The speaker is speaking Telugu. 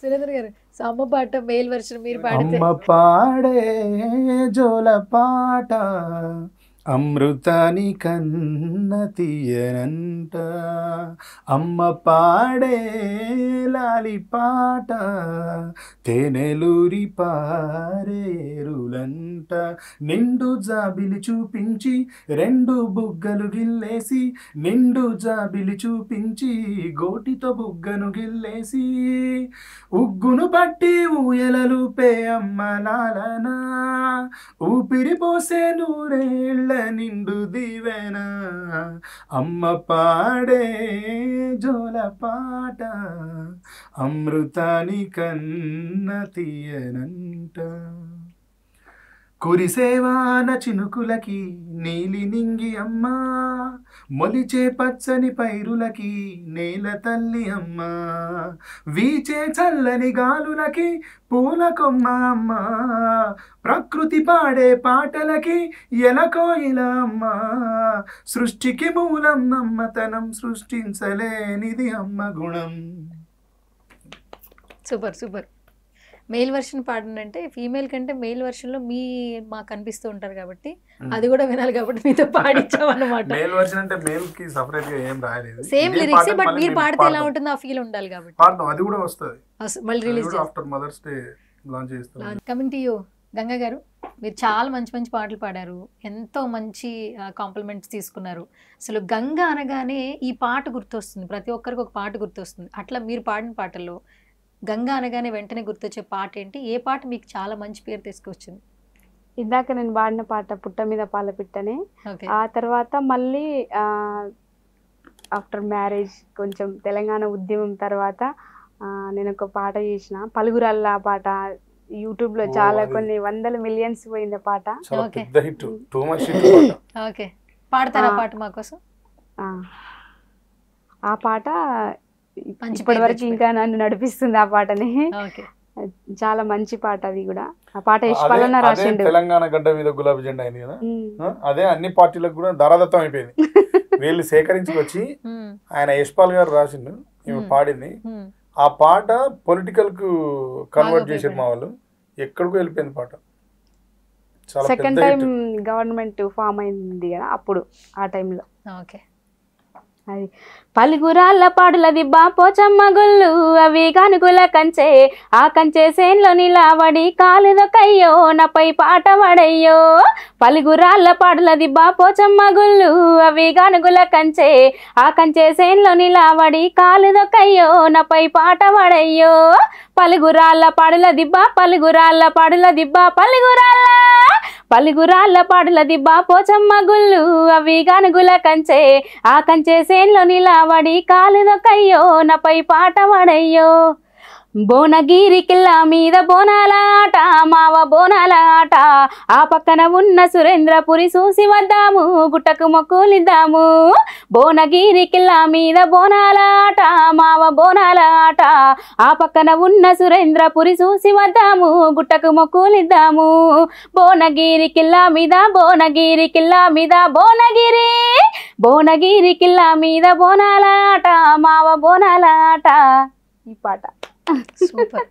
సురేంద్ర గారు సో అమ్మ పాట మేల్ వర్షన్ మీరు పాడితే. అమ్మ పాడే జోల పాట అమృతాని కన్న తీయనంట, అమ్మ పాడే లాలి పాట తేనెలూరి పారేరులంట, నిండు జాబిలి చూపించి రెండు బుగ్గలు గిల్లేసి, నిండు జాబిలి చూపించి గోటితో బుగ్గను గిల్లేసి, ఉగ్గును పట్టి ఊయలలుపే అమ్మ లాలనా, ఊపిరి పోసే నూరేళ్ల నిండు దీవెన, అమ్మ పాడే జోల పాట అమృతాని కన్న తీయనంట, కురిసేవాన చినుకులకి నీలి నింగి అమ్మ, మొలిచే పచ్చని పైరులకి నేల తల్లి అమ్మ, వీచే చల్లని గాలులకి పూల కొమ్మ అమ్మ, ప్రకృతి పాడే పాటలకి ఎలకోయిల అమ్మ, సృష్టికి మూలం అమ్మతనం, సృష్టించలేనిది అమ్మ గుణం. Super super. మేల్ వర్షన్ పాడంటే ఫీమేల్ కంటే మేల్ వర్షన్ లో మాకు కనిపిస్తూ ఉంటారు కాబట్టి అది కూడా వినాలి కాబట్టి మీతో పాడించాం అన్నమాట. మేల్ వర్షన్ అంటే మేల్ కి సెపరేట్ గా ఏం రాయలేదు, సేమ్ లిరిక్స్ బట్ మీరు పాడితే ఎలా ఉంటుందో ఆ ఫీల్ ఉండాలి కాబట్టి పాడతాం. అది కూడా వస్తుంది మళ్ళీ release after mother's day launch చేస్తాం. కమింగ్ టు యూ గంగా గారు, మీరు చాలా మంచి మంచి పాటలు పాడారు, ఎంతో మంచి కాంప్లిమెంట్స్ తీసుకున్నారు. అసలు గంగా అనగానే ఈ పాట గుర్తొస్తుంది, ప్రతి ఒక్కరికి ఒక పాట గుర్తొస్తుంది. అట్లా మీరు పాడిన పాటల్లో గంగా అనగానే వెంటనే గుర్తొచ్చే పాట ఏంటి? ఏ పాట మీకు చాలా మంచి పేరు తీసుకొచ్చింది? ఇందాక నేను పాడిన పాట పుట్ట మీద పాల పిట్టనే. ఆ తర్వాత మళ్ళీ ఆఫ్టర్ మ్యారేజ్ కొంచెం తెలంగాణ ఉద్యమం తర్వాత నేను ఒక పాట చేసిన పలుగురాళ్ళ పాట, యూట్యూబ్ లో చాలా కొన్ని వందల మిలియన్స్ పోయింది పాట. ఓకే, పాడతారా పాట మా కోసం? ఆ పాట ఇప్పటి వరకు ఇంకా నన్ను నడిపిస్తుంది ఆ పాటని. చాలా మంచి పాట అది కూడా. ఆ పాట యశ్పాలన్న రాసిండు. తెలంగాణ గడ్డ మీద గులాబీ జెండా అయింది కదా, అదే అన్ని పార్టీలకు కూడా ధారాదత్తం అయిపోయింది. వీళ్ళు సేకరించుకొచ్చి ఆయన యశ్పాల్ గారు రాసిండు, పాడింది. ఆ పాట పొలిటికల్ కు కన్వర్ట్ చేసారు మా వాళ్ళు, ఎక్కడికో వెళ్ళిపోయింది పాట. సెకండ్ టైం గవర్నమెంట్ ఫామ్ అయింది కదా అప్పుడు, ఆ టైంలో. ఓకే, అది పలుగురాళ్ళ పాడులది బాపోచమ్మ గుళ్ళు, అవి కానుకుల కంచే, ఆ కంచే సేన్లో నిలబడి కాలుదొకయ్యో నాపై పాట పడయ్యో. పలుగురాళ్ళ పాడులది బాపోచమ్మ గుళ్ళు, అవి కానుకుల కంచే, ఆ కంచే సేన్లో నిలబడి కాలుదొకయ్యో నాపై పాట పడయ్యో. పలుగురాళ్ళ పాడుల దిబ్బ, పలుగురాళ్ళ పాడుల దిబ్బ, పలుగురాళ్ళ పాడుల దిబ్బ పోచమ్మ గుళ్ళు, అవి గానుగుల కంచే, ఆ కంచే సేన్లో నిలబడి కాలుదొకయ్యో నాపై పాట పడయ్యో. భువనగిరి కిల్లా మీద బోనాల ఆట, మావ బోనాల ఆట, ఆ పక్కన ఉన్న సురేంద్రపురి చూసి వద్దాము, గుట్టకు మొక్కులిద్దాము. భువనగిరి కిల్లా మీద బోనాల ఆట, మావ బోనాల ఆట, ఆ పక్కన ఉన్న సురేంద్రపురి చూసి వద్దాము, గుట్టకు మొక్కులిద్దాము. భువనగిరి కిల్లా మీద, భువనగిరి కిల్లా మీద, భువనగిరి కిల్లా మీద బోనాల ఆట, మావ బోనాల ఆట. ఈ పాట సూపర్.